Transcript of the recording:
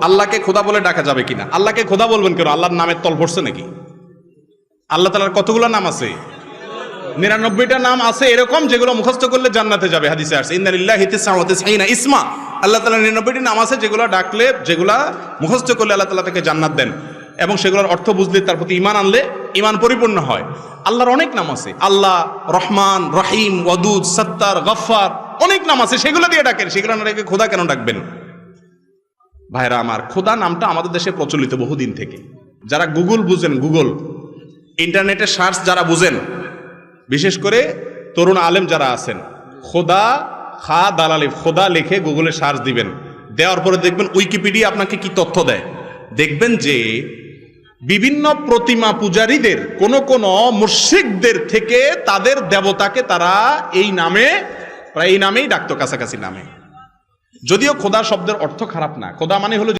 আল্লাহকে খোদা বলে ডাকা যাবে কিনা? আল্লাহকে খোদা বলবেন কেন? আল্লাহর নামের তল পড়ছে নাকি? আল্লাহ তাআলার কতগুলো নাম আছে? 99টা নাম আছে এরকম, যেগুলো মুখস্থ করলে জান্নাতে যাবে। হাদিসে আসছে ইন্না লিল্লাহি 99 ইসমা, আল্লাহ তাআলার 99টি নাম আছে যেগুলো ডাকলে, যেগুলা মুখস্থ করলে আল্লাহ তাআলা তাকে জান্নাত দেন, এবং সেগুলোর অর্থ বুঝলে, তার প্রতি ঈমান আনলে ঈমান পরিপূর্ণ হয়। আল্লাহর অনেক নাম আছে, আল্লাহ, রহমান, রহিম, ওয়াদুদ, সত্তার, গফফার, অনেক নাম আছে, সেগুলো দিয়ে ডাকেন। সেগুলো না ডেকে খোদা কেন ডাকবেন? ভাইরা আমার, খোদা নামটা আমাদের দেশে প্রচলিত বহুদিন থেকে। যারা গুগল বুঝেন, গুগল ইন্টারনেটে সার্চ যারা বুঝেন, বিশেষ করে তরুণ আলেম যারা আছেন, খোদা খা দালালিফ খোদা লিখে গুগলে সার্চ দিবেন, দেওয়ার পরে দেখবেন উইকিপিডিয়া আপনাকে কি তথ্য দেয়। দেখবেন যে বিভিন্ন প্রতিমা পূজারীদের, কোন কোন মুশরিকদের থেকে তাদের দেবতাকে তারা এই নামে, প্রায় এই নামেই ডাকতো, কাছাকাছি নামে। যদিও খোদা শব্দের অর্থ খারাপ না, খোদা মানে হলো